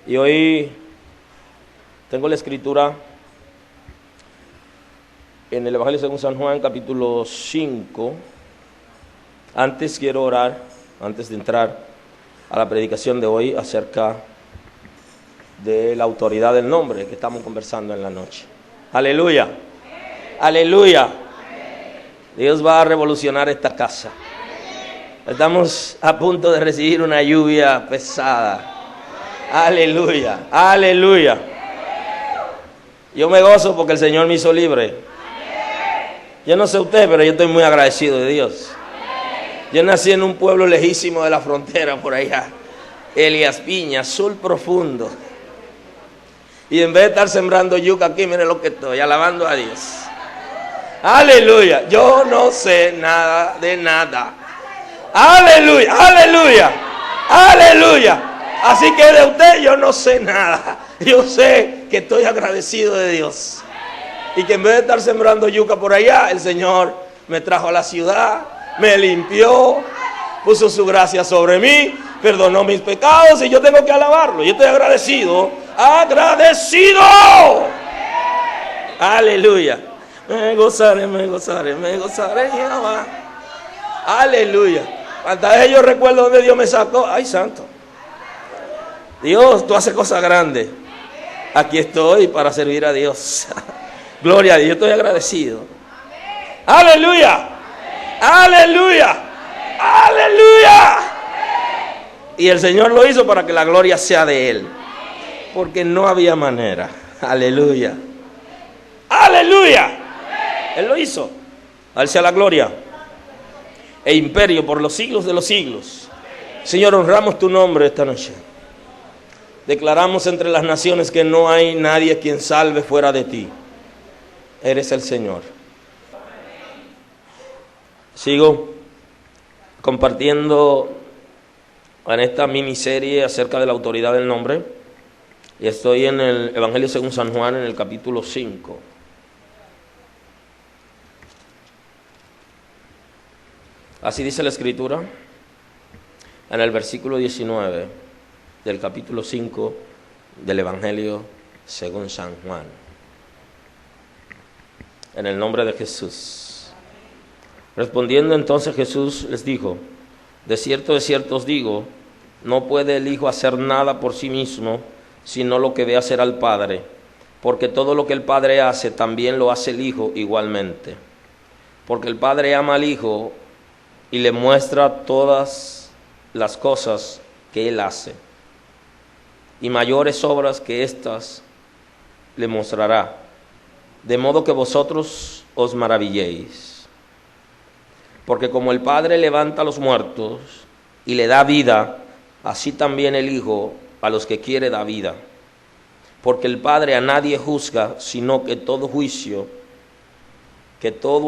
Y hoy tengo la escritura en el Evangelio según San Juan, capítulo 5. Antes quiero orar, antes de entrar a la predicación de hoy, acerca de la autoridad del nombre que estamos conversando en la noche. Aleluya, aleluya. Dios va a revolucionar esta casa. Estamos a punto de recibir una lluvia pesada. Aleluya, aleluya. Yo me gozo porque el Señor me hizo libre. Yo no sé usted, pero yo estoy muy agradecido de Dios. Yo nací en un pueblo lejísimo de la frontera por allá, Elías Piña, sur profundo. Y en vez de estar sembrando yuca aquí, mire lo que estoy, alabando a Dios. Aleluya, yo no sé nada de nada. Aleluya, aleluya, aleluya. Así que de usted yo no sé nada. Yo sé que estoy agradecido de Dios. Y que en vez de estar sembrando yuca por allá, el Señor me trajo a la ciudad, me limpió, puso su gracia sobre mí, perdonó mis pecados y yo tengo que alabarlo. Yo estoy agradecido, agradecido. Aleluya. Me gozaré en Jehová. Aleluya. Cuántas veces yo recuerdo donde Dios me sacó. Ay, santo. Dios, tú haces cosas grandes. Aquí estoy para servir a Dios. Gloria a Dios, yo estoy agradecido. Aleluya. Aleluya. Aleluya. Y el Señor lo hizo para que la gloria sea de Él. Porque no había manera. Aleluya. Aleluya. Él lo hizo. A Él sea la gloria e imperio por los siglos de los siglos. Señor, honramos tu nombre esta noche. Declaramos entre las naciones que no hay nadie quien salve fuera de ti. Eres el Señor. Sigo compartiendo en esta miniserie acerca de la autoridad del nombre. Y estoy en el Evangelio según San Juan, en el capítulo 5. Así dice la Escritura en el versículo 19 del capítulo 5 del Evangelio según San Juan. En el nombre de Jesús. Respondiendo entonces Jesús les dijo: de cierto os digo, no puede el Hijo hacer nada por sí mismo, sino lo que ve hacer al Padre, porque todo lo que el Padre hace, también lo hace el Hijo igualmente. Porque el Padre ama al Hijo y le muestra todas las cosas que Él hace, y mayores obras que éstas le mostrará, de modo que vosotros os maravilléis. Porque como el Padre levanta a los muertos y le da vida, así también el Hijo a los que quiere da vida. Porque el Padre a nadie juzga, sino que todo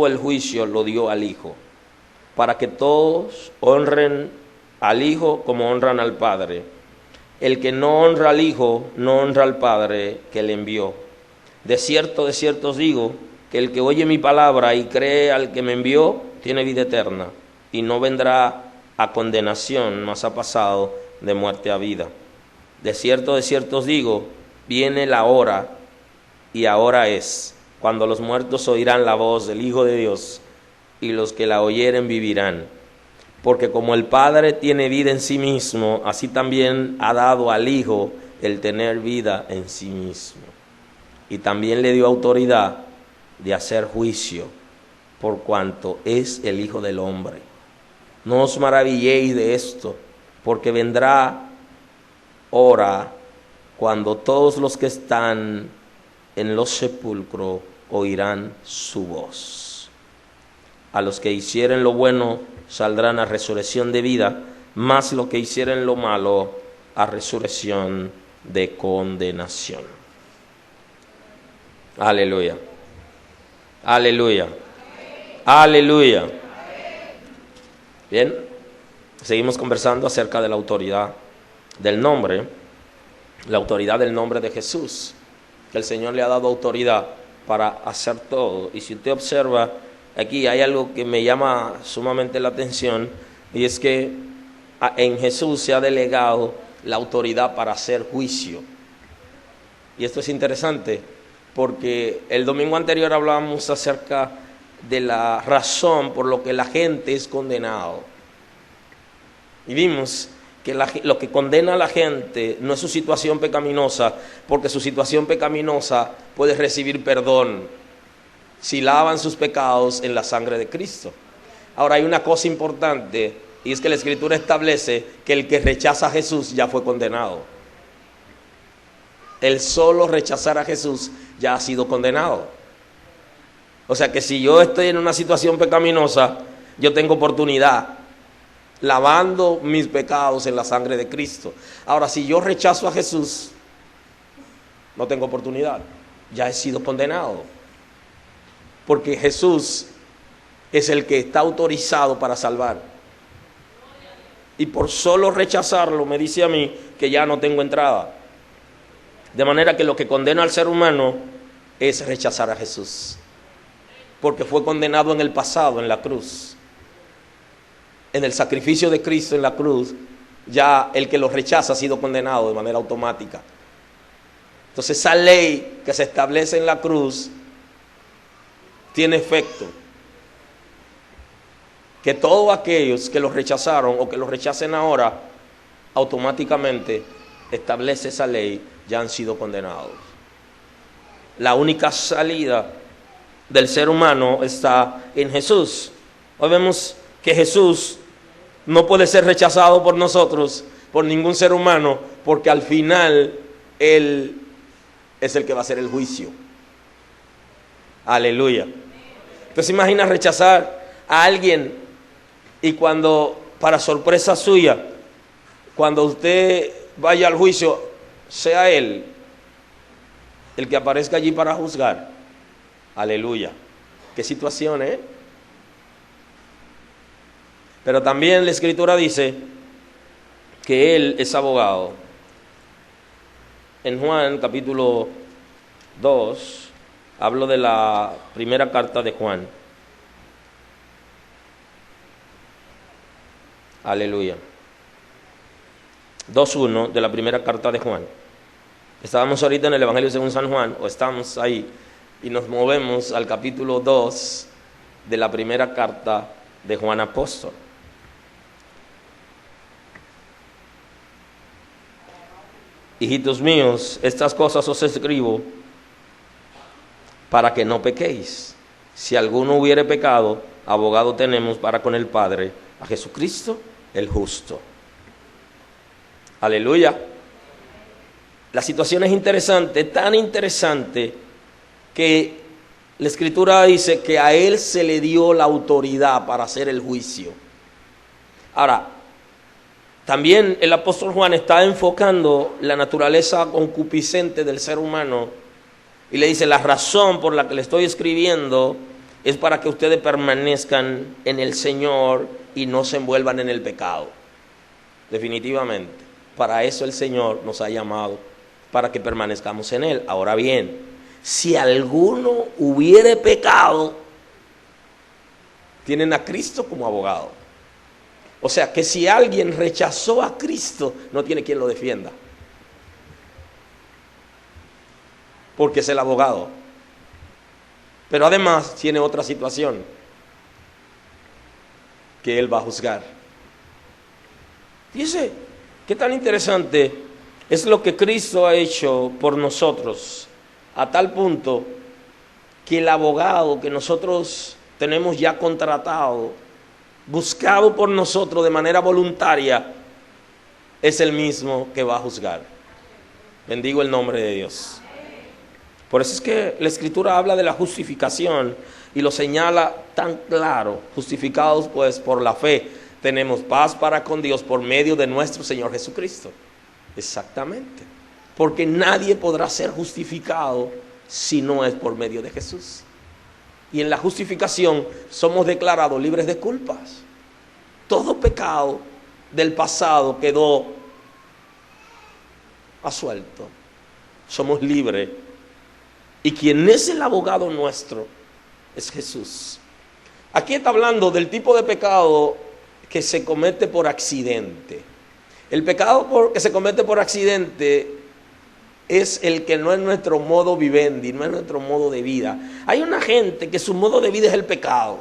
el juicio lo dio al Hijo, para que todos honren al Hijo como honran al Padre. El que no honra al Hijo, no honra al Padre que le envió. De cierto os digo, que el que oye mi palabra y cree al que me envió, tiene vida eterna, y no vendrá a condenación, mas ha pasado de muerte a vida. De cierto os digo, viene la hora, y ahora es, cuando los muertos oirán la voz del Hijo de Dios, y los que la oyeren vivirán. Porque como el Padre tiene vida en sí mismo, así también ha dado al Hijo el tener vida en sí mismo. Y también le dio autoridad de hacer juicio, por cuanto es el Hijo del Hombre. No os maravilléis de esto, porque vendrá hora cuando todos los que están en los sepulcros oirán su voz. A los que hicieren lo bueno saldrán a resurrección de vida, mas los que hicieren lo malo a resurrección de condenación. Aleluya. Aleluya. Aleluya. Bien, seguimos conversando acerca de la autoridad del nombre, la autoridad del nombre de Jesús, que el Señor le ha dado autoridad para hacer todo. Y si usted observa, aquí hay algo que me llama sumamente la atención, y es que en Jesús se ha delegado la autoridad para hacer juicio. Y esto es interesante porque el domingo anterior hablábamos acerca de la razón por lo que la gente es condenado. Y vimos que lo que condena a la gente no es su situación pecaminosa, porque su situación pecaminosa puede recibir perdón si lavan sus pecados en la sangre de Cristo. Ahora hay una cosa importante, y es que la Escritura establece que el que rechaza a Jesús ya fue condenado. El solo rechazar a Jesús ya ha sido condenado. O sea que si yo estoy en una situación pecaminosa, yo tengo oportunidad lavando mis pecados en la sangre de Cristo. Ahora, si yo rechazo a Jesús, no tengo oportunidad, ya he sido condenado. Porque Jesús es el que está autorizado para salvar. Y por solo rechazarlo me dice a mí que ya no tengo entrada. De manera que lo que condena al ser humano es rechazar a Jesús. Porque fue condenado en el pasado, en la cruz. En el sacrificio de Cristo en la cruz, ya el que lo rechaza ha sido condenado de manera automática. Entonces esa ley que se establece en la cruz tiene efecto. Que todos aquellos que los rechazaron o que los rechacen ahora, automáticamente establece esa ley, ya han sido condenados. La única salida del ser humano está en Jesús. Hoy vemos que Jesús no puede ser rechazado por nosotros, por ningún ser humano, porque al final Él es el que va a hacer el juicio. Aleluya. Entonces imagina rechazar a alguien y cuando, para sorpresa suya, cuando usted vaya al juicio, sea Él el que aparezca allí para juzgar. Aleluya. ¿Qué situación, eh? Pero también la Escritura dice que Él es abogado. En Juan capítulo 2, hablo de la primera carta de Juan. Aleluya. 2:1 de la primera carta de Juan. Estábamos ahorita en el Evangelio según San Juan, o estamos ahí, y nos movemos al capítulo 2 de la primera carta de Juan Apóstol. Hijitos míos, estas cosas os escribo para que no pequéis. Si alguno hubiere pecado, abogado tenemos para con el Padre, a Jesucristo el justo. Aleluya. La situación es interesante, tan interesante, que la Escritura dice que a Él se le dio la autoridad para hacer el juicio. Ahora, también el apóstol Juan está enfocando la naturaleza concupiscente del ser humano y le dice: la razón por la que le estoy escribiendo es para que ustedes permanezcan en el Señor y no se envuelvan en el pecado. Definitivamente, para eso el Señor nos ha llamado, para que permanezcamos en Él. Ahora bien, si alguno hubiere pecado, tienen a Cristo como abogado. O sea que si alguien rechazó a Cristo, no tiene quien lo defienda, porque es el abogado. Pero además tiene otra situación, que Él va a juzgar. Fíjese qué tan interesante es lo que Cristo ha hecho por nosotros, a tal punto que el abogado que nosotros tenemos ya contratado, buscado por nosotros de manera voluntaria, es el mismo que va a juzgar. Bendigo el nombre de Dios. Por eso es que la Escritura habla de la justificación y lo señala tan claro. Justificados pues por la fe, tenemos paz para con Dios por medio de nuestro Señor Jesucristo. Exactamente. Porque nadie podrá ser justificado si no es por medio de Jesús. Y en la justificación somos declarados libres de culpas. Todo pecado del pasado quedó asuelto. Somos libres. Y quien es el abogado nuestro es Jesús. Aquí está hablando del tipo de pecado que se comete por accidente. El pecado que se comete por accidente es el que no es nuestro modo vivendi, no es nuestro modo de vida. Hay una gente que su modo de vida es el pecado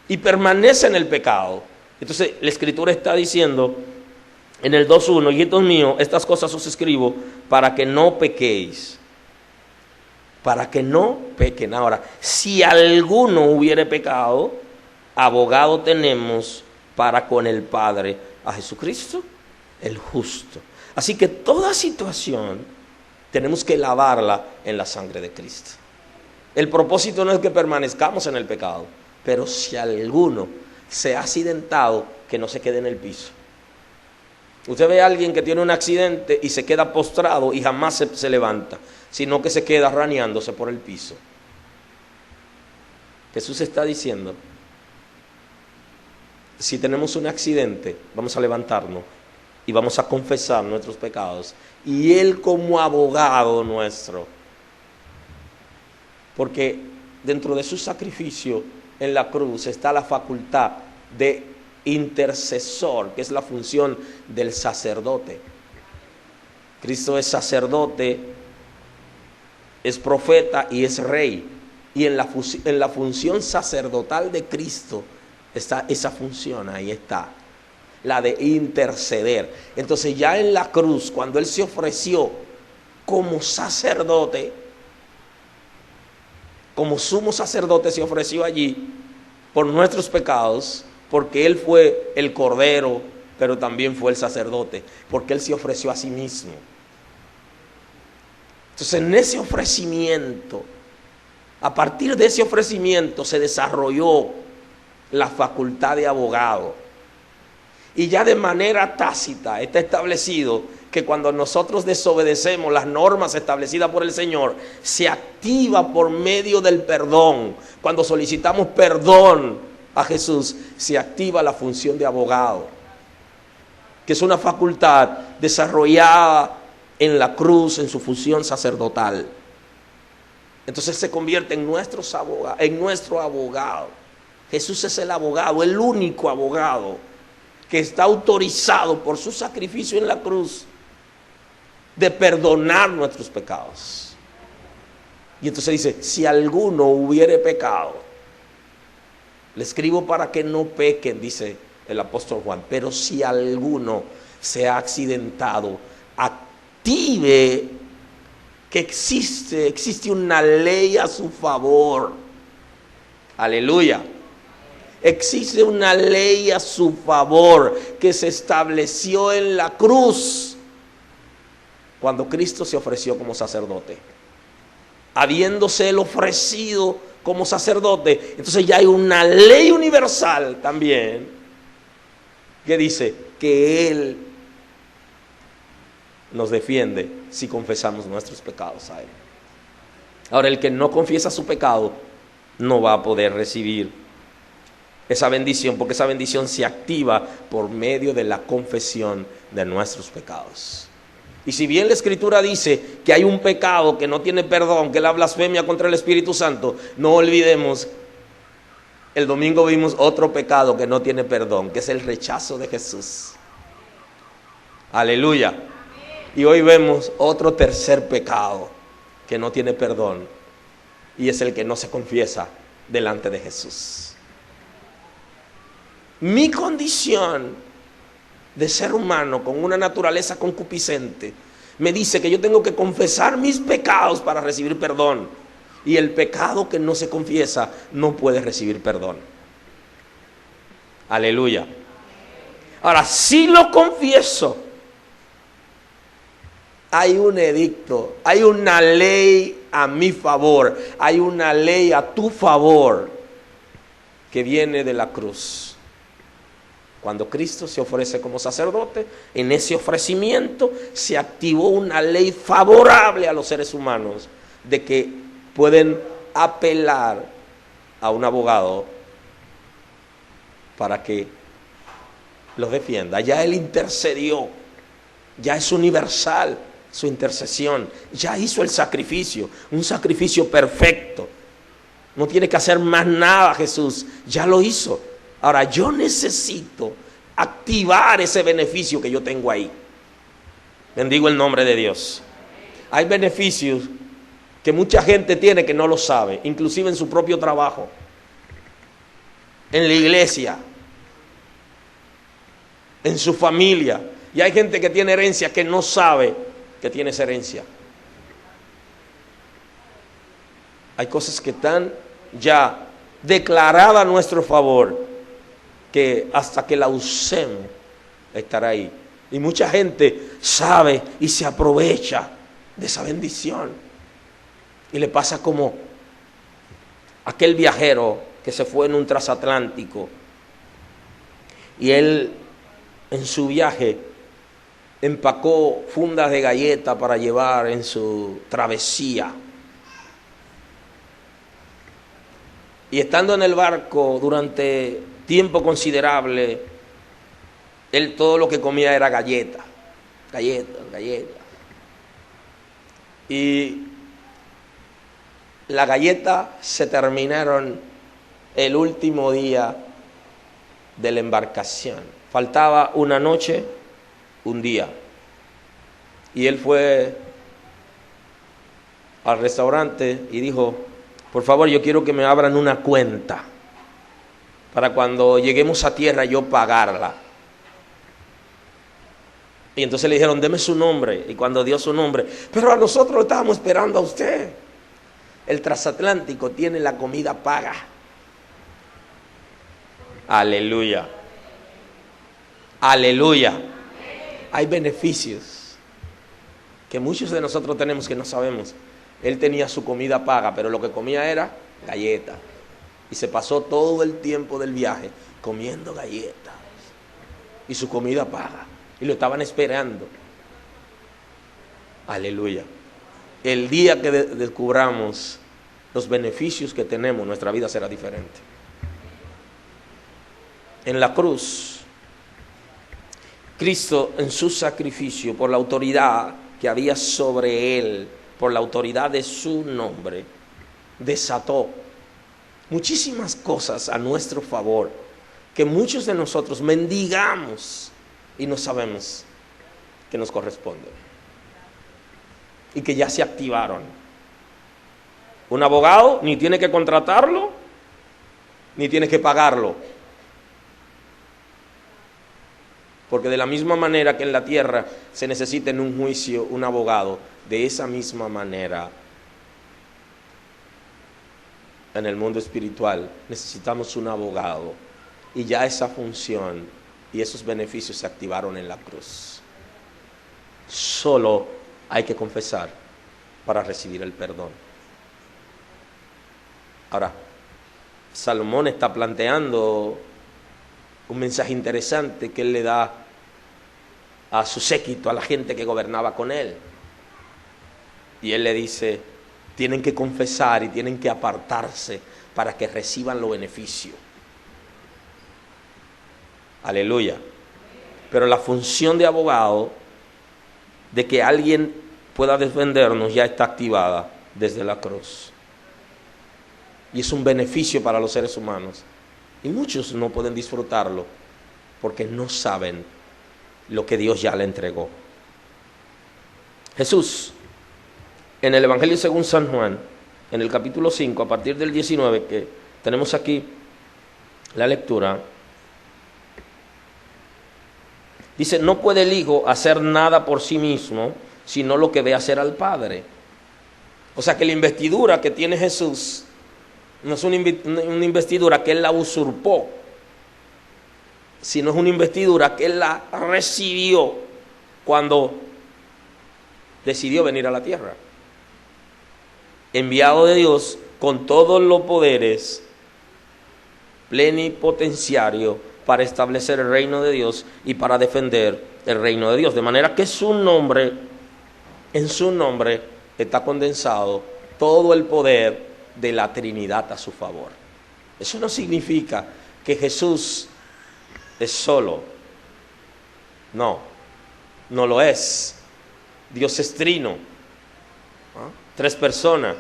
y permanece en el pecado. Entonces la Escritura está diciendo en el 2:1, hijitos míos, estas cosas os escribo para que no pequéis. Para que no pequen. Ahora, si alguno hubiere pecado, abogado tenemos para con el Padre, a Jesucristo, el justo. Así que toda situación tenemos que lavarla en la sangre de Cristo. El propósito no es que permanezcamos en el pecado, pero si alguno se ha accidentado, que no se quede en el piso. Usted ve a alguien que tiene un accidente y se queda postrado y jamás se levanta, sino que se queda raneándose por el piso. Jesús está diciendo, si tenemos un accidente, vamos a levantarnos y vamos a confesar nuestros pecados. Y Él como abogado nuestro, porque dentro de su sacrificio en la cruz está la facultad de intercesor, que es la función del sacerdote. Cristo es sacerdote, es profeta y es rey. Y en la función sacerdotal de Cristo está esa función, ahí está, la de interceder. Entonces ya en la cruz, cuando Él se ofreció como sacerdote, como sumo sacerdote, se ofreció allí por nuestros pecados, porque Él fue el cordero, pero también fue el sacerdote, porque Él se ofreció a sí mismo. Entonces en ese ofrecimiento, a partir de ese ofrecimiento se desarrolló la facultad de abogado. Y ya de manera tácita está establecido que cuando nosotros desobedecemos las normas establecidas por el Señor, se activa por medio del perdón. Cuando solicitamos perdón a Jesús, se activa la función de abogado, que es una facultad desarrollada en la cruz, en su función sacerdotal. Entonces se convierte en nuestro abogado. Jesús es el abogado, el único abogado que está autorizado por su sacrificio en la cruz de perdonar nuestros pecados. Y entonces dice, si alguno hubiere pecado, le escribo para que no pequen, dice el apóstol Juan, pero si alguno se ha accidentado, active que existe una ley a su favor. Aleluya. Existe una ley a su favor que se estableció en la cruz cuando Cristo se ofreció como sacerdote. Habiéndose Él ofrecido como sacerdote, entonces ya hay una ley universal también que dice que Él nos defiende si confesamos nuestros pecados a Él. Ahora, el que no confiesa su pecado no va a poder recibir esa bendición, porque esa bendición se activa por medio de la confesión de nuestros pecados. Y si bien la Escritura dice que hay un pecado que no tiene perdón, que es la blasfemia contra el Espíritu Santo, no olvidemos, el domingo vimos otro pecado que no tiene perdón, que es el rechazo de Jesús. Aleluya. Y hoy vemos otro tercer pecado que no tiene perdón, y es el que no se confiesa delante de Jesús. Mi condición de ser humano con una naturaleza concupiscente me dice que yo tengo que confesar mis pecados para recibir perdón, y el pecado que no se confiesa no puede recibir perdón. Aleluya. Ahora, si lo confieso, hay un edicto, hay una ley a mi favor, hay una ley a tu favor que viene de la cruz. Cuando Cristo se ofrece como sacerdote, en ese ofrecimiento se activó una ley favorable a los seres humanos de que pueden apelar a un abogado para que los defienda. Ya Él intercedió, ya es universal su intercesión, ya hizo el sacrificio, un sacrificio perfecto. No tiene que hacer más nada Jesús, ya lo hizo. Ahora yo necesito activar ese beneficio que yo tengo ahí. Bendigo el nombre de Dios. Hay beneficios que mucha gente tiene que no lo sabe, inclusive en su propio trabajo, en la iglesia, en su familia. Y hay gente que tiene herencia que no sabe que tiene esa herencia. Hay cosas que están ya declaradas a nuestro favor, que hasta que la usemos estará ahí. Y mucha gente sabe y se aprovecha de esa bendición. Y le pasa como aquel viajero que se fue en un transatlántico. Y él en su viaje empacó fundas de galleta para llevar en su travesía. Y estando en el barco durante tiempo considerable, él todo lo que comía era galleta. Y las galletas se terminaron el último día de la embarcación. Faltaba una noche, un día. Y él fue al restaurante y dijo: por favor, yo quiero que me abran una cuenta para cuando lleguemos a tierra yo pagarla. Y entonces le dijeron: deme su nombre. Y cuando dio su nombre: pero a nosotros lo estábamos esperando a usted. El transatlántico tiene la comida paga. Aleluya. Aleluya. Hay beneficios que muchos de nosotros tenemos que no sabemos. Él tenía su comida paga, pero lo que comía era galleta. Y se pasó todo el tiempo del viaje comiendo galletas. Y su comida paga. Y lo estaban esperando. Aleluya. El día que descubramos los beneficios que tenemos, nuestra vida será diferente. En la cruz, Cristo en su sacrificio, por la autoridad que había sobre él, por la autoridad de su nombre, desató muchísimas cosas a nuestro favor, que muchos de nosotros mendigamos y no sabemos que nos corresponden, y que ya se activaron. Un abogado ni tiene que contratarlo, ni tiene que pagarlo, porque de la misma manera que en la tierra se necesita en un juicio un abogado, de esa misma manera en el mundo espiritual necesitamos un abogado, y ya esa función y esos beneficios se activaron en la cruz. Solo hay que confesar para recibir el perdón. Ahora, Salomón está planteando un mensaje interesante que él le da a su séquito, a la gente que gobernaba con él. Y él le dice: tienen que confesar y tienen que apartarse para que reciban los beneficios. Aleluya. Pero la función de abogado, de que alguien pueda defendernos, ya está activada desde la cruz. Y es un beneficio para los seres humanos. Y muchos no pueden disfrutarlo porque no saben lo que Dios ya le entregó. Jesús, en el Evangelio según San Juan, en el capítulo 5, a partir del 19, que tenemos aquí la lectura, dice: no puede el Hijo hacer nada por sí mismo, sino lo que ve hacer al Padre. O sea que la investidura que tiene Jesús no es una investidura que Él la usurpó, sino es una investidura que Él la recibió cuando decidió venir a la tierra. Enviado de Dios con todos los poderes, plenipotenciario, para establecer el reino de Dios y para defender el reino de Dios. De manera que en su nombre está condensado todo el poder de la Trinidad a su favor. Eso no significa que Jesús es solo. No lo es. Dios es trino. Tres personas,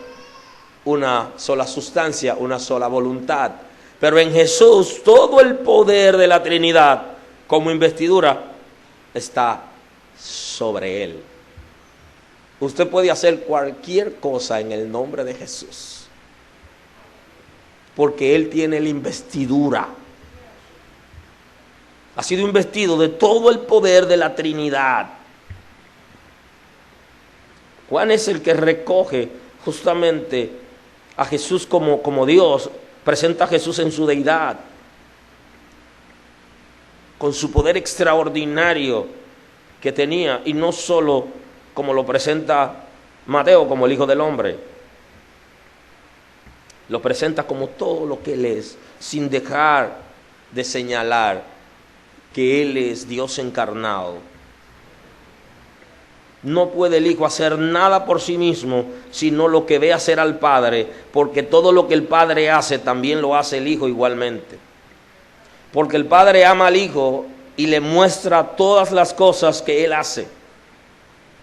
una sola sustancia, una sola voluntad. Pero en Jesús todo el poder de la Trinidad como investidura está sobre él. Usted puede hacer cualquier cosa en el nombre de Jesús, porque él tiene la investidura. Ha sido investido de todo el poder de la Trinidad. Juan es el que recoge justamente a Jesús como Dios, presenta a Jesús en su deidad, con su poder extraordinario que tenía, y no solo como lo presenta Mateo como el Hijo del Hombre, lo presenta como todo lo que él es, sin dejar de señalar que él es Dios encarnado. No puede el Hijo hacer nada por sí mismo, sino lo que ve hacer al Padre, porque todo lo que el Padre hace, también lo hace el Hijo igualmente. Porque el Padre ama al Hijo y le muestra todas las cosas que Él hace.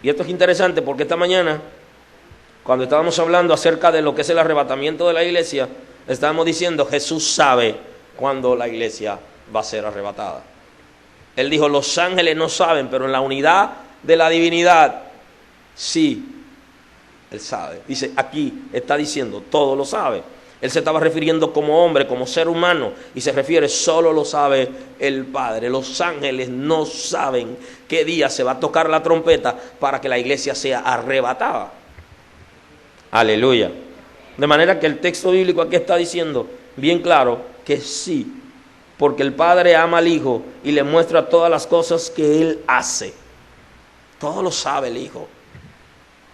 Y esto es interesante porque esta mañana, cuando estábamos hablando acerca de lo que es el arrebatamiento de la iglesia, estábamos diciendo, Jesús sabe cuándo la iglesia va a ser arrebatada. Él dijo, los ángeles no saben, pero en la unidad de la divinidad, sí, Él sabe. Dice, aquí está diciendo, todo lo sabe. Él se estaba refiriendo como hombre, como ser humano, y se refiere, solo lo sabe el Padre. Los ángeles no saben qué día se va a tocar la trompeta para que la iglesia sea arrebatada. Aleluya. De manera que el texto bíblico aquí está diciendo bien claro que sí, porque el Padre ama al Hijo y le muestra todas las cosas que Él hace. Todo lo sabe el Hijo.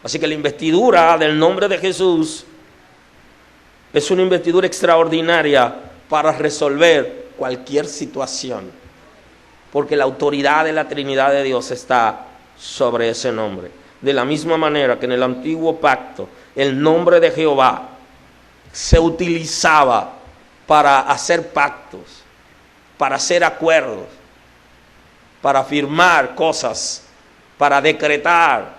Así que la investidura del nombre de Jesús es una investidura extraordinaria para resolver cualquier situación, porque la autoridad de la Trinidad de Dios está sobre ese nombre. De la misma manera que en el antiguo pacto el nombre de Jehová se utilizaba para hacer pactos, para hacer acuerdos, para firmar cosas, para decretar,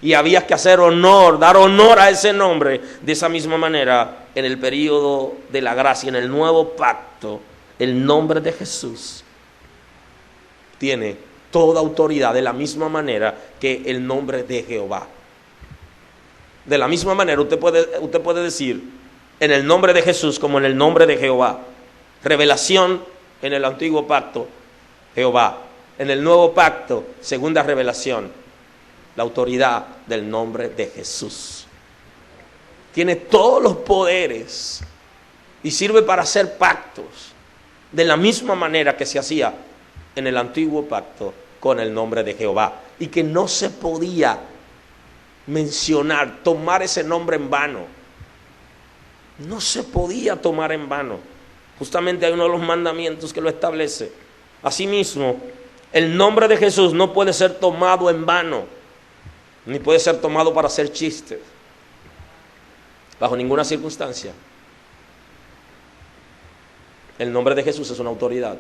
y había que hacer honor, dar honor a ese nombre. De esa misma manera, en el período de la gracia, en el nuevo pacto, el nombre de Jesús tiene toda autoridad, de la misma manera que el nombre de Jehová. De la misma manera usted puede decir en el nombre de Jesús como en el nombre de Jehová. Revelación en el antiguo pacto, Jehová. En el nuevo pacto, segunda revelación, la autoridad del nombre de Jesús. Tiene todos los poderes y sirve para hacer pactos de la misma manera que se hacía en el antiguo pacto con el nombre de Jehová, y que no se podía mencionar, tomar ese nombre en vano. No se podía tomar en vano. Justamente hay uno de los mandamientos que lo establece. Asimismo, el nombre de Jesús no puede ser tomado en vano, ni puede ser tomado para hacer chistes, bajo ninguna circunstancia. El nombre de Jesús es una autoridad,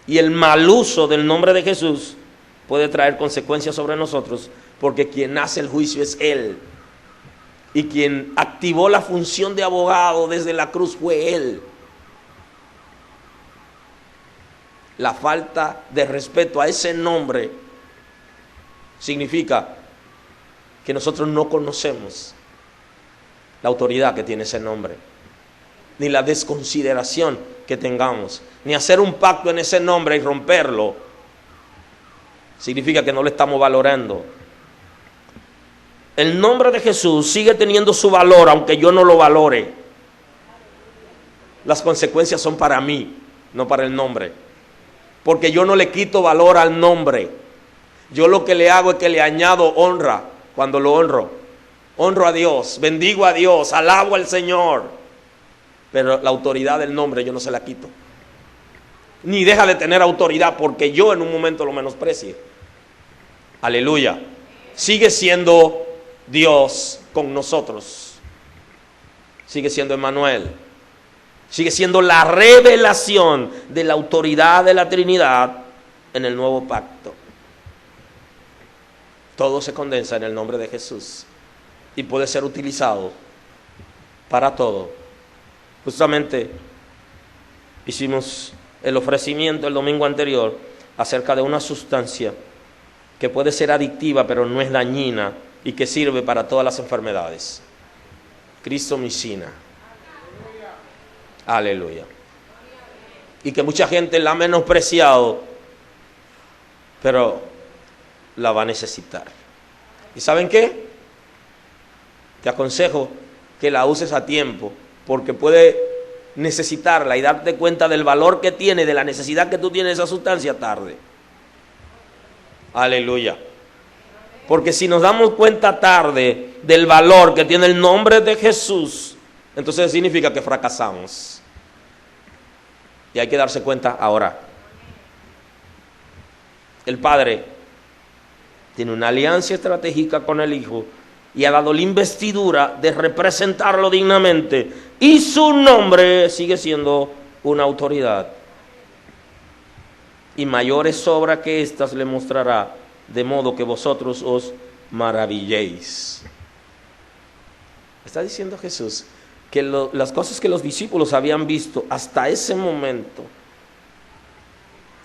y el mal uso del nombre de Jesús puede traer consecuencias sobre nosotros, porque quien hace el juicio es Él, y quien activó la función de abogado desde la cruz fue Él. La falta de respeto a ese nombre significa que nosotros no conocemos la autoridad que tiene ese nombre, ni la desconsideración que tengamos, ni hacer un pacto en ese nombre y romperlo, significa que no lo estamos valorando. El nombre de Jesús sigue teniendo su valor, aunque yo no lo valore. Las consecuencias son para mí, no para el nombre, porque yo no le quito valor al nombre. Yo lo que le hago es que le añado honra cuando lo honro. Honro a Dios, bendigo a Dios, alabo al Señor. Pero la autoridad del nombre yo no se la quito. Ni deja de tener autoridad porque yo en un momento lo menosprecie. Aleluya. Sigue siendo Dios con nosotros. Sigue siendo Emmanuel. Sigue siendo la revelación de la autoridad de la Trinidad en el nuevo pacto. Todo se condensa en el nombre de Jesús y puede ser utilizado para todo. Justamente hicimos el ofrecimiento el domingo anterior acerca de una sustancia que puede ser adictiva pero no es dañina y que sirve para todas las enfermedades. Cristomicina. Aleluya. Y que mucha gente la ha menospreciado, pero la va a necesitar. ¿Y saben qué? Te aconsejo que la uses a tiempo, porque puede necesitarla y darte cuenta del valor que tiene, de la necesidad que tú tienes de esa sustancia tarde. Aleluya. Porque si nos damos cuenta tarde del valor que tiene el nombre de Jesús, entonces significa que fracasamos. Y hay que darse cuenta ahora. El Padre tiene una alianza estratégica con el Hijo y ha dado la investidura de representarlo dignamente. Y su nombre sigue siendo una autoridad. Y mayores obras que estas le mostrará, de modo que vosotros os maravilléis. Está diciendo Jesús que las cosas que los discípulos habían visto hasta ese momento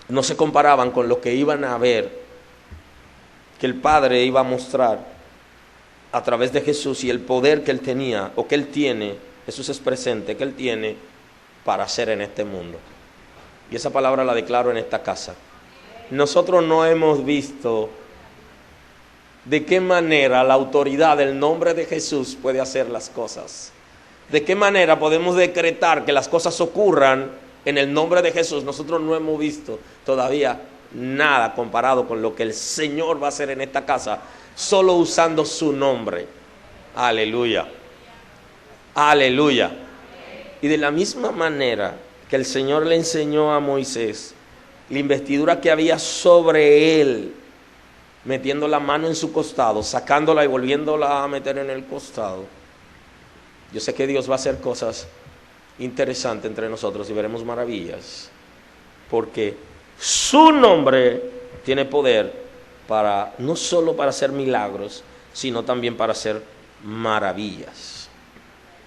no se comparaban con lo que iban a ver, que el Padre iba a mostrar a través de Jesús, y el poder que Él tenía, o que Él tiene, Jesús es presente, que Él tiene para hacer en este mundo. Y esa palabra la declaro en esta casa. Nosotros no hemos visto de qué manera la autoridad del nombre de Jesús puede hacer las cosas. De qué manera podemos decretar que las cosas ocurran en el nombre de Jesús. Nosotros no hemos visto todavía nada comparado con lo que el Señor va a hacer en esta casa, solo usando su nombre. Aleluya. Aleluya. Y de la misma manera que el Señor le enseñó a Moisés la investidura que había sobre él, metiendo la mano en su costado, sacándola y volviéndola a meter en el costado. Yo sé que Dios va a hacer cosas interesantes entre nosotros y veremos maravillas, porque su nombre tiene poder para, no solo para hacer milagros, sino también para hacer maravillas.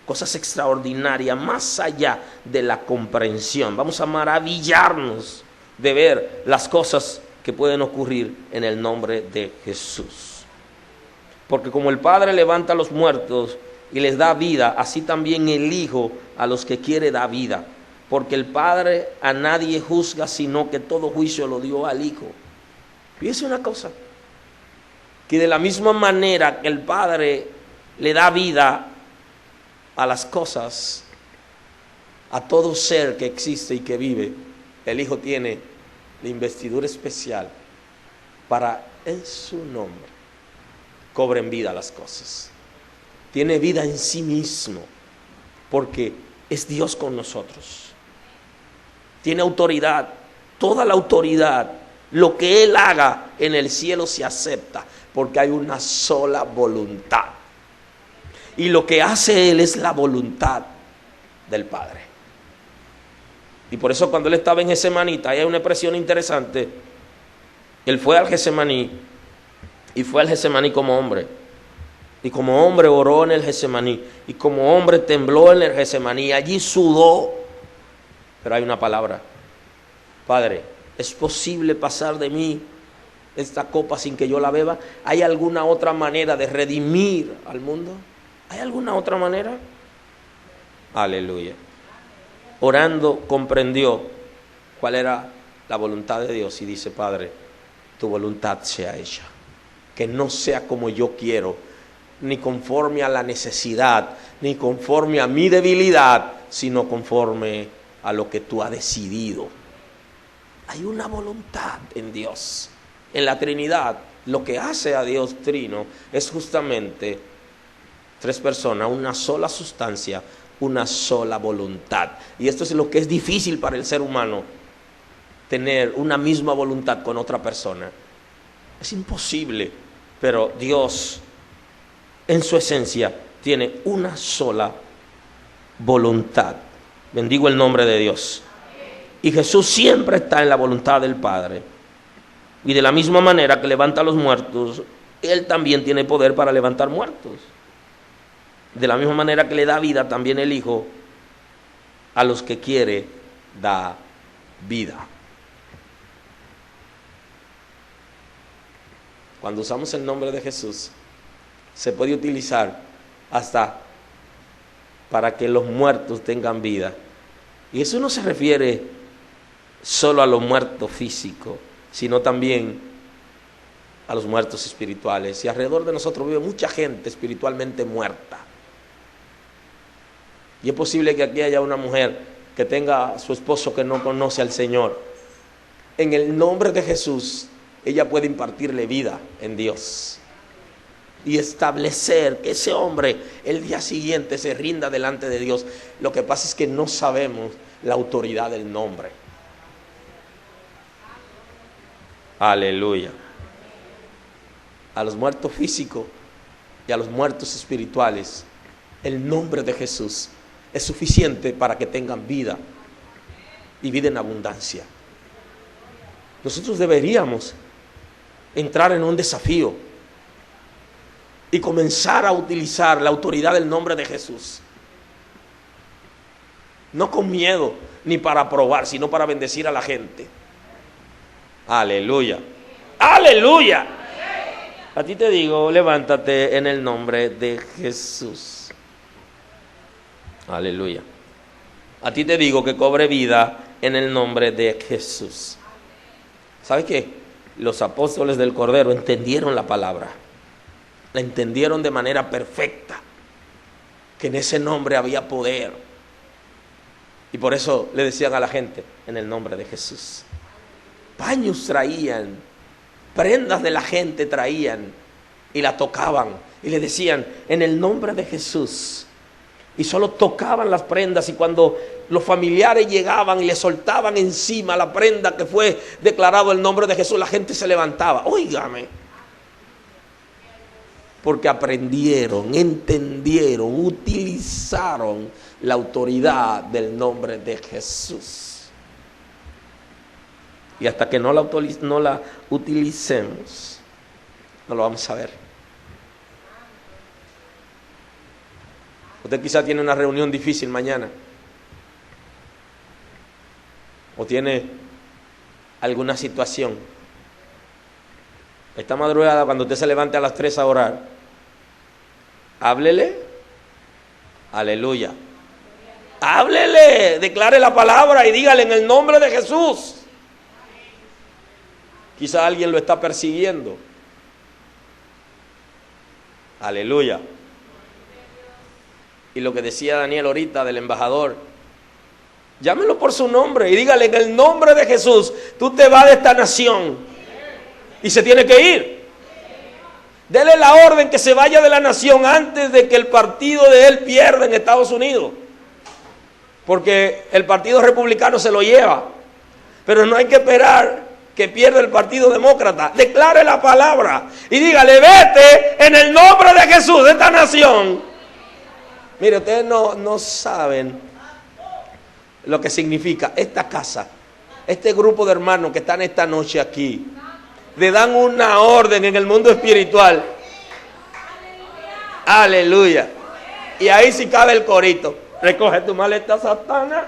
Cosas extraordinarias, más allá de la comprensión. Vamos a maravillarnos de ver las cosas que pueden ocurrir en el nombre de Jesús. Porque como el Padre levanta a los muertos y les da vida, así también el Hijo a los que quiere da vida. Porque el Padre a nadie juzga, sino que todo juicio lo dio al Hijo. Fíjese una cosa, que de la misma manera que el Padre le da vida a las cosas, a todo ser que existe y que vive, el Hijo tiene la investidura especial para en su nombre cobren vida las cosas. Tiene vida en sí mismo, porque es Dios con nosotros. Tiene autoridad, toda la autoridad. Lo que Él haga en el cielo se acepta, porque hay una sola voluntad. Y lo que hace Él es la voluntad del Padre. Y por eso cuando Él estaba en Getsemaní, ahí hay una expresión interesante. Él fue al Getsemaní, y fue al Getsemaní como hombre. Y como hombre oró en el Getsemaní. Y como hombre tembló en el Getsemaní. Allí sudó. Pero hay una palabra. Padre, ¿es posible pasar de mí esta copa sin que yo la beba? ¿Hay alguna otra manera de redimir al mundo? ¿Hay alguna otra manera? Aleluya. Orando comprendió cuál era la voluntad de Dios y dice: Padre, tu voluntad sea hecha. Que no sea como yo quiero, ni conforme a la necesidad, ni conforme a mi debilidad, sino conforme a lo que tú has decidido. Hay una voluntad en Dios. En la Trinidad, lo que hace a Dios trino es justamente tres personas, una sola sustancia, una sola voluntad. Y esto es lo que es difícil para el ser humano, tener una misma voluntad con otra persona. Es imposible, pero Dios en su esencia tiene una sola voluntad. Bendigo el nombre de Dios. Y Jesús siempre está en la voluntad del Padre. Y de la misma manera que levanta a los muertos, Él también tiene poder para levantar muertos. De la misma manera que le da vida también el Hijo, a los que quiere da vida. Cuando usamos el nombre de Jesús, se puede utilizar hasta para que los muertos tengan vida. Y eso no se refiere solo a los muertos físicos, sino también a los muertos espirituales. Y alrededor de nosotros vive mucha gente espiritualmente muerta. Y es posible que aquí haya una mujer que tenga a su esposo que no conoce al Señor. En el nombre de Jesús, ella puede impartirle vida en Dios y establecer que ese hombre el día siguiente se rinda delante de Dios. Lo que pasa es que no sabemos la autoridad del nombre. Aleluya. A los muertos físicos y a los muertos espirituales, el nombre de Jesús es suficiente para que tengan vida y vida en abundancia. Nosotros deberíamos entrar en un desafío y comenzar a utilizar la autoridad del nombre de Jesús. No con miedo ni para probar, sino para bendecir a la gente. Aleluya. Aleluya. A ti te digo, levántate en el nombre de Jesús. Aleluya. A ti te digo que cobre vida en el nombre de Jesús. ¿Sabes qué? Los apóstoles del Cordero entendieron la palabra. La entendieron de manera perfecta. Que en ese nombre había poder. Y por eso le decían a la gente, en el nombre de Jesús. Paños traían, prendas de la gente traían y la tocaban. Y le decían, en el nombre de Jesús. Y solo tocaban las prendas, y cuando los familiares llegaban y le soltaban encima la prenda que fue declarado el nombre de Jesús, la gente se levantaba. Óigame. Porque aprendieron, entendieron, utilizaron la autoridad del nombre de Jesús. Y hasta que no la utilicemos, no lo vamos a ver. Usted quizá tiene una reunión difícil mañana. O tiene alguna situación. Esta madrugada, cuando usted se levante a las 3 a orar, háblele. Aleluya. Háblele, declare la palabra y dígale en el nombre de Jesús. Quizá alguien lo está persiguiendo. Aleluya. Y lo que decía Daniel ahorita del embajador, llámelo por su nombre y dígale en el nombre de Jesús, tú te vas de esta nación y se tiene que ir. Dele la orden que se vaya de la nación antes de que el partido de él pierda en Estados Unidos. Porque el partido republicano se lo lleva. Pero no hay que esperar que pierda el partido demócrata. Declare la palabra y dígale, vete en el nombre de Jesús de esta nación. Mire, ustedes no saben lo que significa esta casa, este grupo de hermanos que están esta noche aquí. Le dan una orden en el mundo espiritual. Aleluya. Y ahí sí cabe el corito. Recoge tu maleta, Satanás,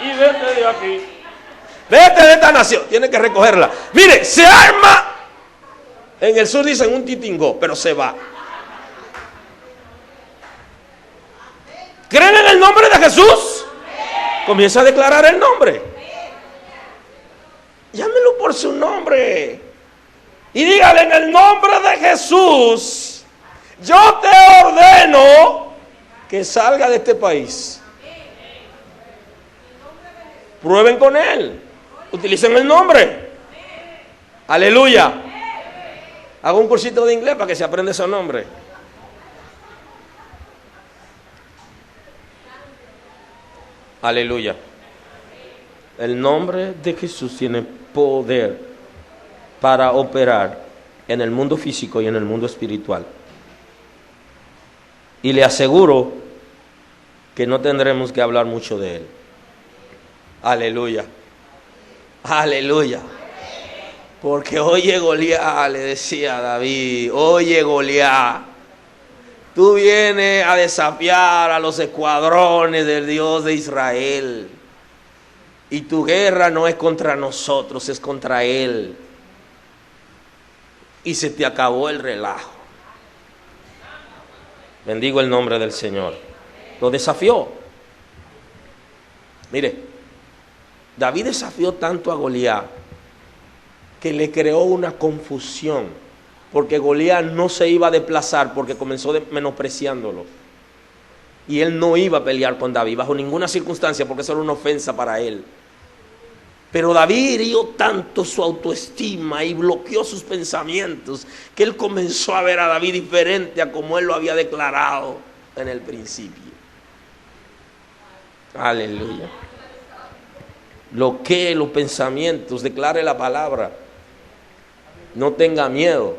y vete de aquí. Vete de esta nación. Tiene que recogerla. Mire, se arma. En el sur dicen un titingó, pero se va. ¿Creen en el nombre de Jesús? Comienza a declarar el nombre. Llámelo por su nombre. Y dígale en el nombre de Jesús, yo te ordeno que salga de este país. Prueben con él. Utilicen el nombre. Aleluya. Hago un cursito de inglés para que se aprenda ese nombre. Aleluya. El nombre de Jesús tiene poder para operar en el mundo físico y en el mundo espiritual. Y le aseguro que no tendremos que hablar mucho de él. Aleluya. Aleluya. Porque oye Goliat, le decía a David, oye Goliat, tú vienes a desafiar a los escuadrones del Dios de Israel. Y tu guerra no es contra nosotros, es contra Él. Y se te acabó el relajo. Bendigo el nombre del Señor. Lo desafió. Mire, David desafió tanto a Goliat que le creó una confusión, porque Goliat no se iba a desplazar porque comenzó menospreciándolo. Y él no iba a pelear con David bajo ninguna circunstancia, porque eso era una ofensa para él. Pero David hirió tanto su autoestima y bloqueó sus pensamientos que él comenzó a ver a David diferente a como él lo había declarado en el principio. Aleluya. Bloquee los pensamientos, declare la palabra. No tenga miedo.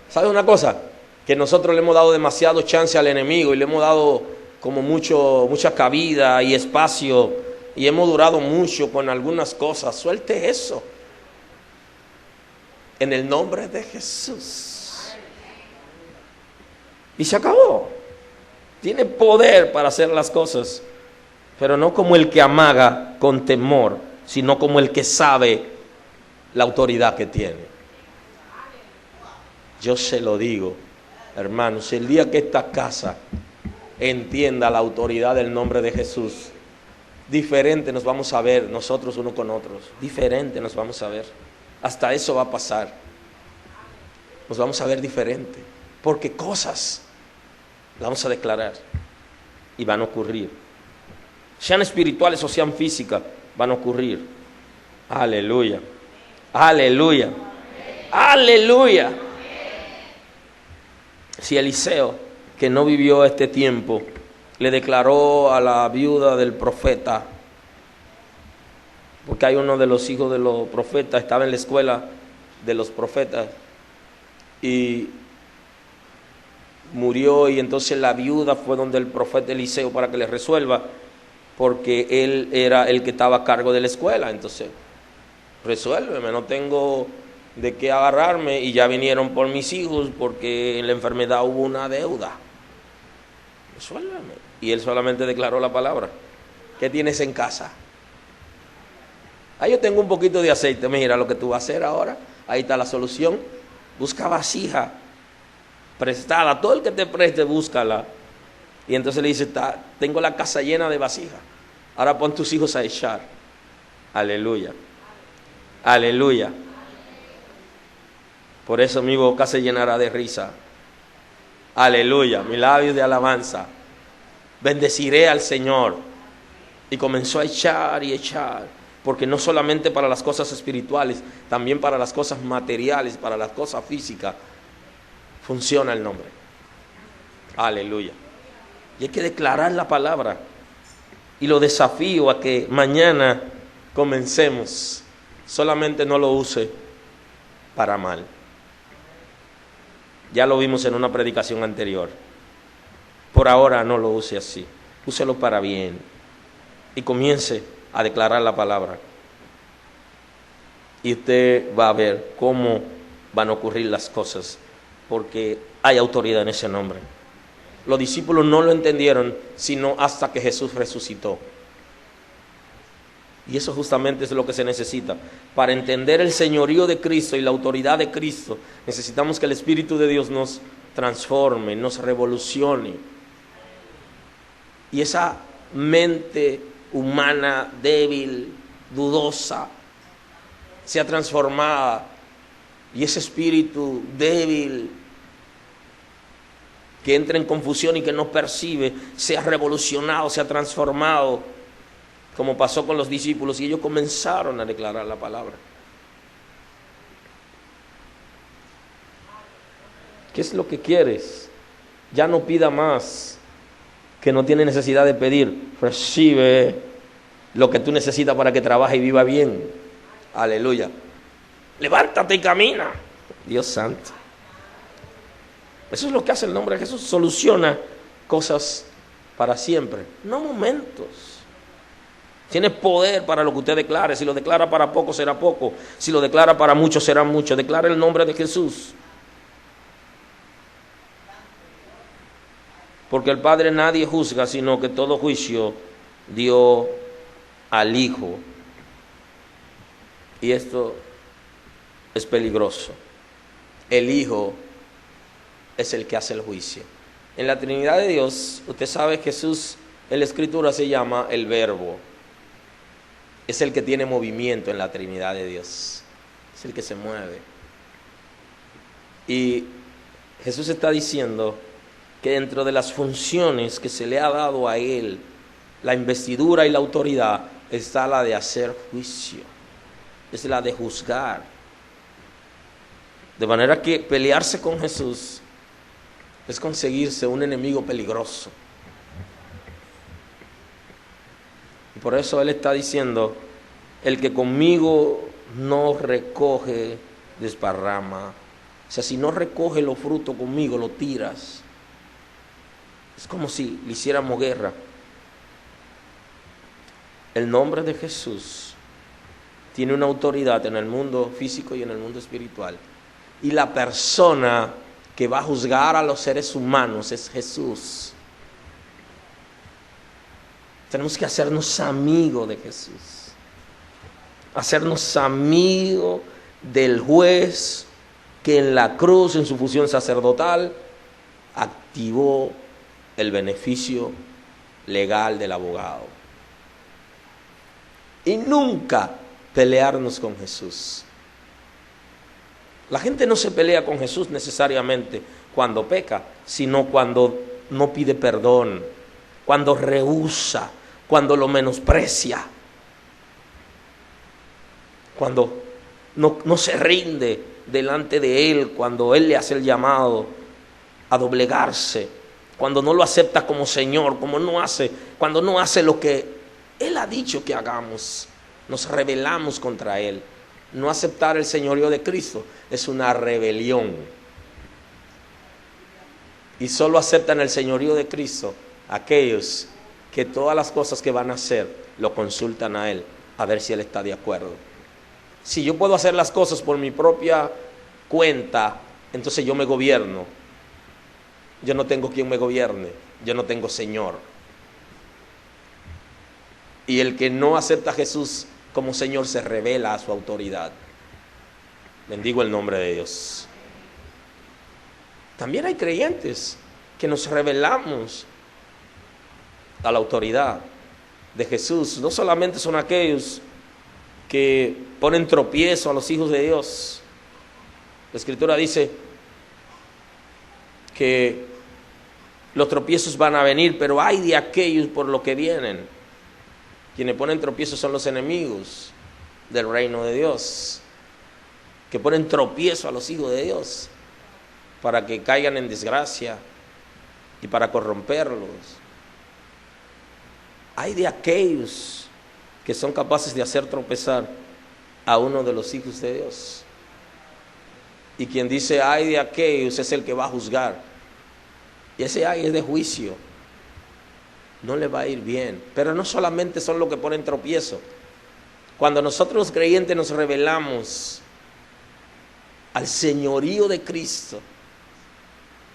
¿Sabe una cosa? Que nosotros le hemos dado demasiado chance al enemigo y le hemos dado como mucha cabida y espacio y hemos durado mucho con algunas cosas. Suelte eso. En el nombre de Jesús. Y se acabó. Tiene poder para hacer las cosas, pero no como el que amaga con temor, sino como el que sabe la autoridad que tiene. Yo se lo digo, hermanos, el día que esta casa entienda la autoridad del nombre de Jesús, diferente nos vamos a ver nosotros unos con otros, diferente nos vamos a ver. Hasta eso va a pasar. Nos vamos a ver diferente, porque cosas las vamos a declarar y van a ocurrir. Sean espirituales o sean físicas, van a ocurrir. Aleluya. Aleluya. Aleluya. Si Eliseo, que no vivió este tiempo, le declaró a la viuda del profeta, porque hay uno de los hijos de los profetas, estaba en la escuela de los profetas y murió, y entonces la viuda fue donde el profeta Eliseo para que le resuelva, porque él era el que estaba a cargo de la escuela. Entonces, resuélveme, no tengo de qué agarrarme, y ya vinieron por mis hijos porque en la enfermedad hubo una deuda. Resuélveme. Y él solamente declaró la palabra. ¿Qué tienes en casa? Yo tengo un poquito de aceite. Mira lo que tú vas a hacer ahora. Ahí está la solución. Busca vasija prestada. Todo el que te preste, búscala. Y entonces le dice, tengo la casa llena de vasija. Ahora pon tus hijos a echar. Aleluya. Aleluya. Por eso mi boca se llenará de risa. Aleluya. Mis labios de alabanza. Bendeciré al Señor. Y comenzó a echar y echar. Porque no solamente para las cosas espirituales, también para las cosas materiales, para las cosas físicas, funciona el nombre. Aleluya. Y hay que declarar la palabra. Y lo desafío a que mañana comencemos. Solamente no lo use para mal. Ya lo vimos en una predicación anterior. Por ahora no lo use así. Úselo para bien. Y comience a declarar la palabra. Y usted va a ver cómo van a ocurrir las cosas. Porque hay autoridad en ese nombre. Los discípulos no lo entendieron sino hasta que Jesús resucitó. Y eso justamente es lo que se necesita. Para entender el señorío de Cristo y la autoridad de Cristo, necesitamos que el Espíritu de Dios nos transforme, nos revolucione. Y esa mente humana, débil, dudosa, sea transformada. Y ese espíritu débil, que entra en confusión y que no percibe, sea revolucionado, sea transformado, como pasó con los discípulos, y ellos comenzaron a declarar la palabra. ¿Qué es lo que quieres? Ya no pida más, que no tiene necesidad de pedir. Recibe lo que tú necesitas para que trabaje y viva bien. Aleluya. Levántate y camina. Dios santo. Eso es lo que hace el nombre de Jesús. Soluciona cosas para siempre, no momentos. Tiene poder para lo que usted declare. Si lo declara para poco, será poco. Si lo declara para mucho, será mucho. Declara el nombre de Jesús. Porque el Padre nadie juzga, sino que todo juicio dio al Hijo. Y esto es peligroso. El Hijo es el que hace el juicio. En la Trinidad de Dios, usted sabe, Jesús en la Escritura se llama el Verbo. Es el que tiene movimiento en la Trinidad de Dios. Es el que se mueve. Y Jesús está diciendo que dentro de las funciones que se le ha dado a Él, la investidura y la autoridad, está la de hacer juicio. Es la de juzgar. De manera que pelearse con Jesús es conseguirse un enemigo peligroso. Y por eso Él está diciendo, el que conmigo no recoge, desparrama. O sea, si no recoge los frutos conmigo, lo tiras. Es como si le hiciéramos guerra. El nombre de Jesús tiene una autoridad en el mundo físico y en el mundo espiritual. Y la persona que va a juzgar a los seres humanos es Jesús. Tenemos que hacernos amigos de Jesús. Hacernos amigos del juez que en la cruz, en su función sacerdotal, activó el beneficio legal del abogado. Y nunca pelearnos con Jesús. La gente no se pelea con Jesús necesariamente cuando peca, sino cuando no pide perdón, cuando rehúsa, cuando lo menosprecia, cuando no se rinde delante de Él, cuando Él le hace el llamado a doblegarse, cuando no lo acepta como Señor, cuando no hace lo que Él ha dicho que hagamos. Nos rebelamos contra Él. No aceptar el señorío de Cristo es una rebelión. Y solo aceptan el señorío de Cristo aquellos que todas las cosas que van a hacer lo consultan a Él, a ver si Él está de acuerdo. Si yo puedo hacer las cosas por mi propia cuenta, entonces yo me gobierno. Yo no tengo quien me gobierne, yo no tengo Señor. Y el que no acepta a Jesús como Señor se revela a su autoridad. Bendigo el nombre de Dios. También hay creyentes que nos rebelamos a la autoridad de Jesús. No solamente son aquellos que ponen tropiezo a los hijos de Dios. La Escritura dice que los tropiezos van a venir, pero hay de aquellos por lo que vienen. Quienes ponen tropiezos son los enemigos del reino de Dios, que ponen tropiezo a los hijos de Dios para que caigan en desgracia y para corromperlos. Hay de aquellos que son capaces de hacer tropezar a uno de los hijos de Dios. Y quien dice ay de aquellos es el que va a juzgar. Y ese ay es de juicio. No le va a ir bien. Pero no solamente son los que ponen tropiezo. Cuando nosotros los creyentes nos rebelamos al señorío de Cristo,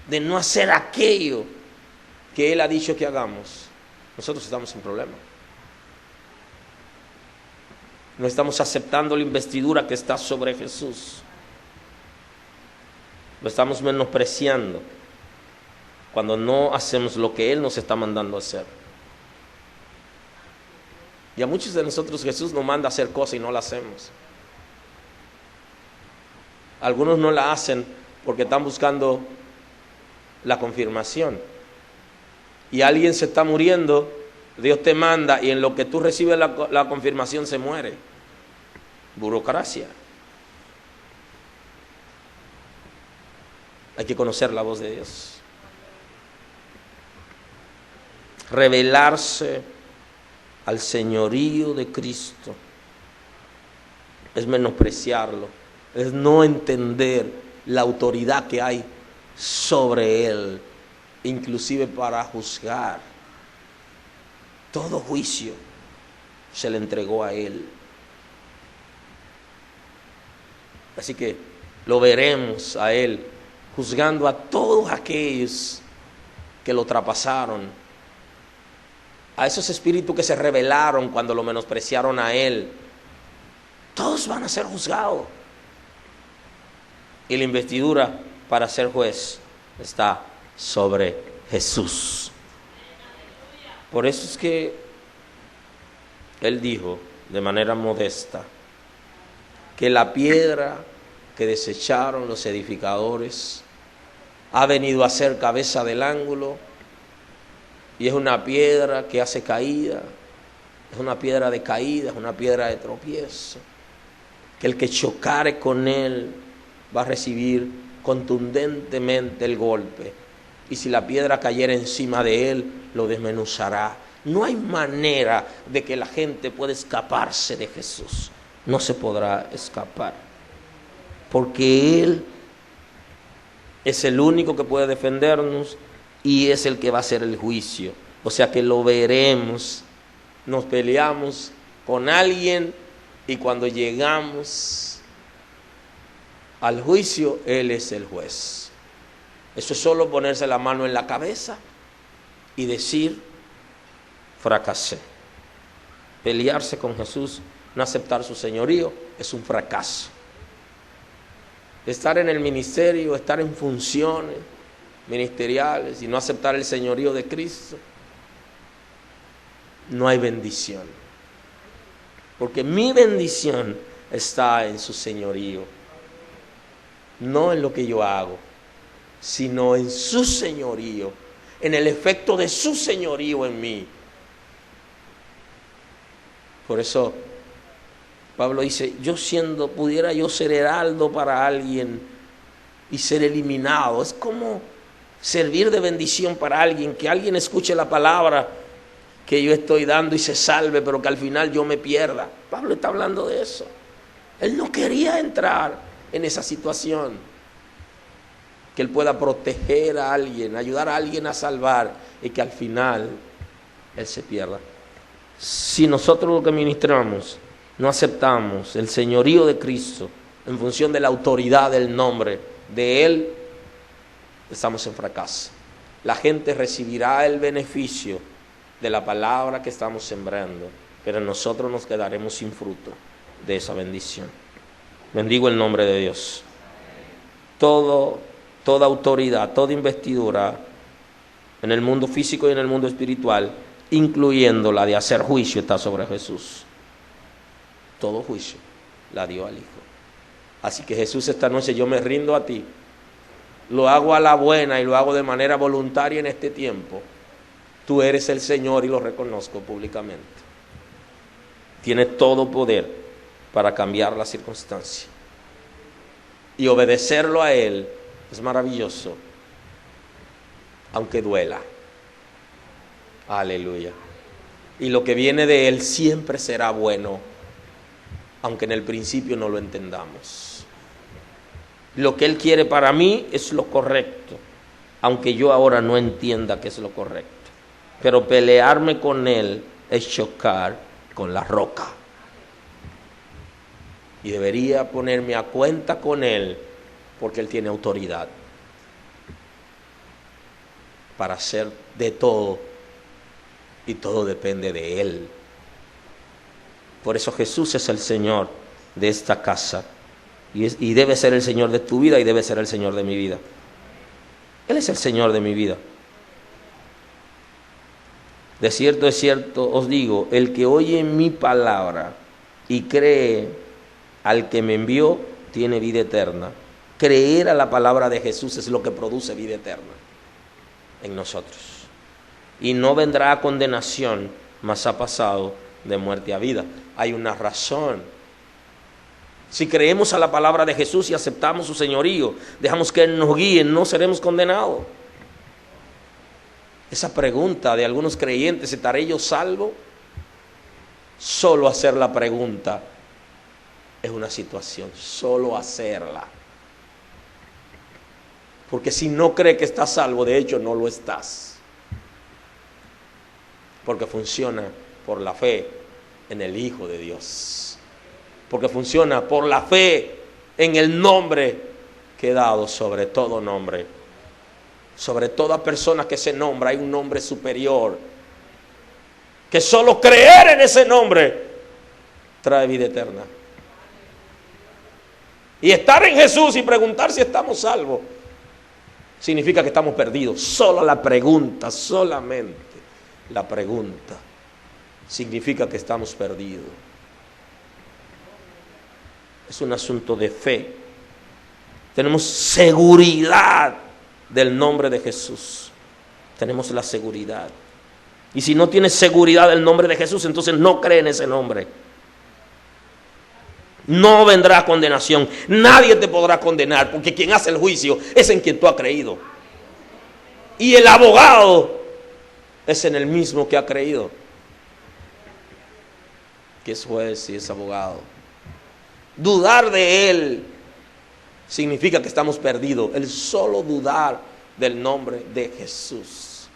de no hacer aquello que Él ha dicho que hagamos, nosotros estamos en problema. No estamos aceptando la investidura que está sobre Jesús. Lo estamos menospreciando cuando no hacemos lo que Él nos está mandando a hacer. Y a muchos de nosotros Jesús nos manda a hacer cosas y no la hacemos. Algunos no la hacen porque están buscando la confirmación. Y alguien se está muriendo, Dios te manda y en lo que tú recibes la confirmación se muere. Burocracia. Hay que conocer la voz de Dios. Revelarse al señorío de Cristo es menospreciarlo, es no entender la autoridad que hay sobre Él, inclusive para juzgar. Todo juicio se le entregó a Él. Así que lo veremos a Él juzgando a todos aquellos que lo traspasaron, a esos espíritus que se rebelaron cuando lo menospreciaron a Él, Todos van a ser juzgados. Y la investidura para ser juez está sobre Jesús. Por eso es que Él dijo de manera modesta que la piedra que desecharon los edificadores ha venido a ser cabeza del ángulo, y es una piedra que hace caída, es una piedra de caída, es una piedra de tropiezo, que el que chocare con él va a recibir contundentemente el golpe, y si la piedra cayera encima de él, lo desmenuzará. No hay manera de que la gente pueda escaparse de Jesús. No se podrá escapar, porque Él es el único que puede defendernos y es el que va a hacer el juicio. O sea que lo veremos. Nos peleamos con alguien y cuando llegamos al juicio, Él es el juez. Eso es solo ponerse la mano en la cabeza y decir: fracasé. Pelearse con Jesús, no aceptar su señorío, es un fracaso. Estar en el ministerio, estar en funciones ministeriales y no aceptar el señorío de Cristo, no hay bendición. Porque mi bendición está en su señorío, no en lo que yo hago, sino en su señorío, en el efecto de su señorío en mí. Por eso Pablo dice: pudiera yo ser heraldo para alguien y ser eliminado. Es como servir de bendición para alguien, que alguien escuche la palabra que yo estoy dando y se salve, pero que al final yo me pierda. Pablo está hablando de eso. Él no quería entrar en esa situación, que él pueda proteger a alguien, ayudar a alguien a salvar y que al final él se pierda. Si nosotros lo que ministramos no aceptamos el señorío de Cristo en función de la autoridad del nombre de Él, estamos en fracaso. La gente recibirá el beneficio de la palabra que estamos sembrando, pero nosotros nos quedaremos sin fruto de esa bendición. Bendigo el nombre de Dios. Toda autoridad, toda investidura en el mundo físico y en el mundo espiritual, incluyendo la de hacer juicio, está sobre Jesús. Todo juicio la dio al Hijo. Así que Jesús, esta noche yo me rindo a ti. Lo hago a la buena y lo hago de manera voluntaria en este tiempo. Tú eres el Señor y lo reconozco públicamente. Tienes todo poder para cambiar la circunstancia. Y obedecerlo a Él es maravilloso, aunque duela. Aleluya. Y lo que viene de Él siempre será bueno, aunque en el principio no lo entendamos. Lo que Él quiere para mí es lo correcto, aunque yo ahora no entienda que es lo correcto. Pero pelearme con Él es chocar con la roca. Y debería ponerme a cuenta con Él, porque Él tiene autoridad para hacer de todo, y todo depende de Él. Por eso Jesús es el Señor de esta casa, y debe ser el Señor de tu vida y debe ser el Señor de mi vida. Él es el Señor de mi vida. De cierto es cierto, os digo, el que oye mi palabra y cree al que me envió, tiene vida eterna. Creer a la palabra de Jesús es lo que produce vida eterna en nosotros. Y no vendrá a condenación, mas ha pasado de muerte a vida. Hay una razón. Si creemos a la palabra de Jesús y aceptamos su señorío, dejamos que Él nos guíe, no seremos condenados. Esa pregunta de algunos creyentes, ¿estaré yo salvo? Solo hacer la pregunta es una situación, solo hacerla. Porque si no cree que estás salvo, de hecho no lo estás. Porque funciona por la fe en el Hijo de Dios. Porque funciona por la fe en el nombre que he dado sobre todo nombre. Sobre toda persona que se nombra hay un nombre superior, que solo creer en ese nombre trae vida eterna. Y estar en Jesús y preguntar si estamos salvos significa que estamos perdidos. Solo la pregunta, solamente la pregunta significa que estamos perdidos. Es un asunto de fe. Tenemos seguridad del nombre de Jesús. Tenemos la seguridad. Y si no tienes seguridad del nombre de Jesús, entonces no cree en ese nombre. No vendrá condenación. Nadie te podrá condenar, porque quien hace el juicio es en quien tú has creído. Y el abogado es en el mismo que ha creído, que es juez y es abogado. Dudar de él significa que estamos perdidos. El solo dudar del nombre de Jesús,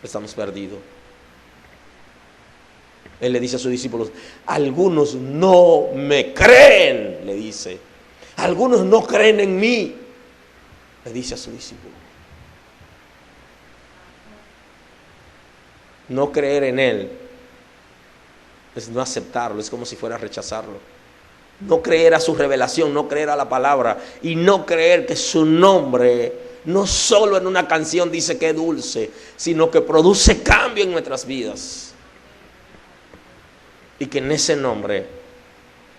estamos perdidos. Él le dice a sus discípulos: algunos no me creen, le dice. Algunos no creen en mí, le dice a sus discípulos. No creer en Él es no aceptarlo, es como si fuera a rechazarlo. No creer a su revelación, no creer a la palabra y no creer que su nombre no solo en una canción dice que es dulce, sino que produce cambio en nuestras vidas. Y que en ese nombre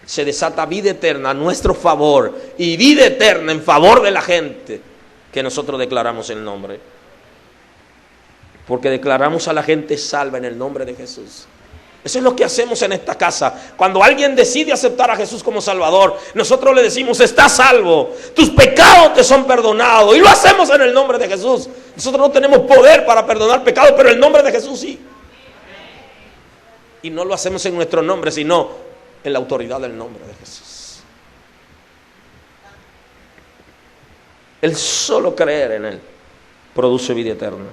se desata vida eterna a nuestro favor y vida eterna en favor de la gente que nosotros declaramos el nombre. Porque declaramos a la gente salva en el nombre de Jesús. Eso es lo que hacemos en esta casa. Cuando alguien decide aceptar a Jesús como Salvador, nosotros le decimos: estás salvo, tus pecados te son perdonados. Y lo hacemos en el nombre de Jesús. Nosotros no tenemos poder para perdonar pecados, pero en el nombre de Jesús sí. Y no lo hacemos en nuestro nombre, sino en la autoridad del nombre de Jesús. El solo creer en Él produce vida eterna.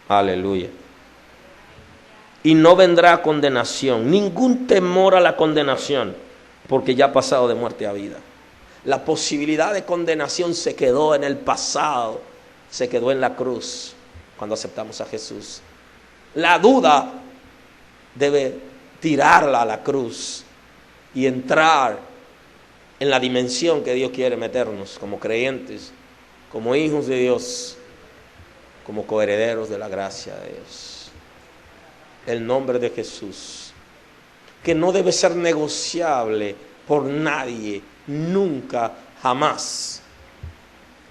Aleluya. Y no vendrá condenación, ningún temor a la condenación, porque ya ha pasado de muerte a vida. La posibilidad de condenación se quedó en el pasado, se quedó en la cruz cuando aceptamos a Jesús. La duda debe tirarla a la cruz y entrar en la dimensión que Dios quiere meternos como creyentes, como hijos de Dios, como coherederos de la gracia de Dios. El nombre de Jesús, que no debe ser negociable por nadie, nunca, jamás,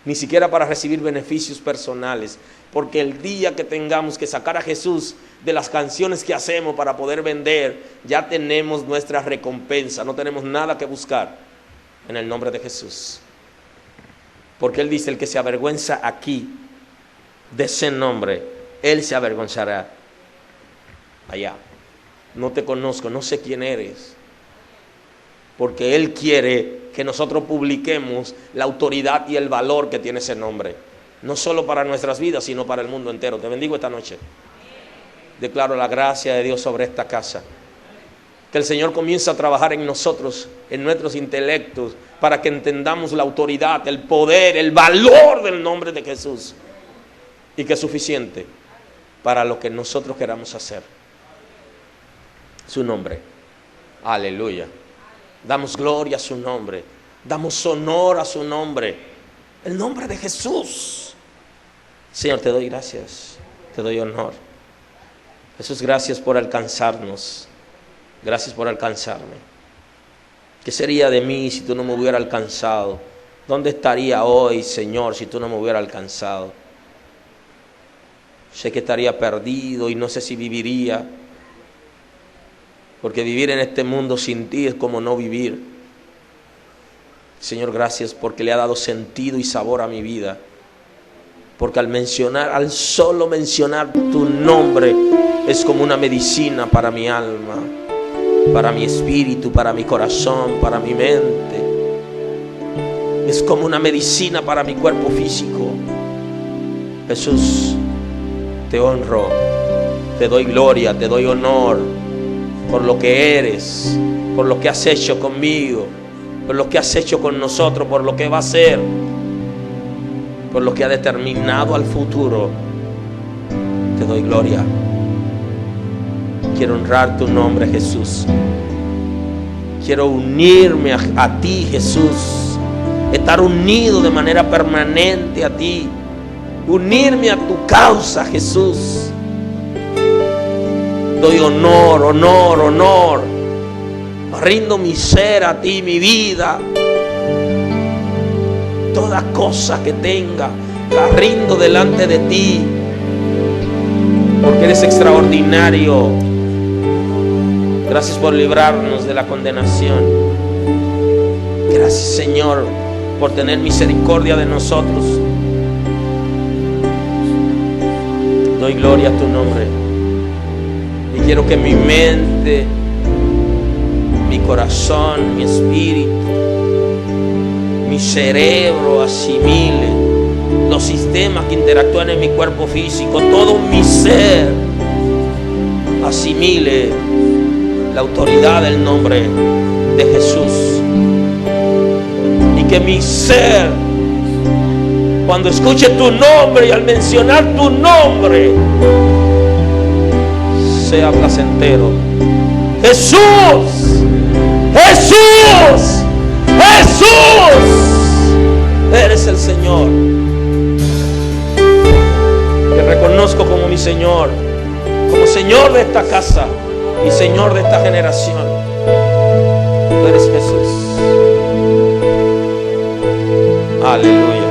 ni siquiera para recibir beneficios personales, porque el día que tengamos que sacar a Jesús de las canciones que hacemos para poder vender, ya tenemos nuestra recompensa, no tenemos nada que buscar en el nombre de Jesús. Porque Él dice: el que se avergüenza aquí de ese nombre, Él se avergonzará allá. No te conozco, no sé quién eres. Porque Él quiere que nosotros publiquemos la autoridad y el valor que tiene ese nombre. No solo para nuestras vidas, sino para el mundo entero. Te bendigo esta noche. Declaro la gracia de Dios sobre esta casa. Que el Señor comience a trabajar en nosotros, en nuestros intelectos, para que entendamos la autoridad, el poder, el valor del nombre de Jesús. Y que es suficiente para lo que nosotros queramos hacer. Su nombre. Aleluya. Damos gloria a su nombre. Damos honor a su nombre. El nombre de Jesús. Señor, te doy gracias. Te doy honor. Jesús, gracias por alcanzarnos. Gracias por alcanzarme. ¿Qué sería de mí si tú no me hubieras alcanzado? ¿Dónde estaría hoy, Señor, si tú no me hubieras alcanzado? Sé que estaría perdido y no sé si viviría. Porque vivir en este mundo sin ti es como no vivir. Señor, gracias porque le ha dado sentido y sabor a mi vida. Porque al solo mencionar tu nombre es como una medicina para mi alma, para mi espíritu, para mi corazón, para mi mente. Es como una medicina para mi cuerpo físico. Jesús, te honro, te doy gloria, te doy honor por lo que eres, por lo que has hecho conmigo, por lo que has hecho con nosotros, por lo que va a ser, por lo que ha determinado al futuro. Te doy gloria. Quiero honrar tu nombre, Jesús. Quiero unirme a ti, Jesús. Estar unido de manera permanente a ti. Unirme a tu causa, Jesús. Doy honor, honor, honor. Rindo mi ser a ti, mi vida. Toda cosa que tenga, la rindo delante de ti. Porque eres extraordinario. Gracias por librarnos de la condenación. Gracias, Señor, por tener misericordia de nosotros. Doy gloria a tu nombre. Y quiero que mi mente, mi corazón, mi espíritu, mi cerebro asimile los sistemas que interactúan en mi cuerpo físico. Todo mi ser asimile la autoridad del nombre de Jesús. Y que mi ser, cuando escuche tu nombre y al mencionar tu nombre, sea placentero. Jesús, Jesús, Jesús, eres el Señor. Te reconozco como mi Señor, como Señor de esta casa y Señor de esta generación. Tú eres Jesús. Aleluya.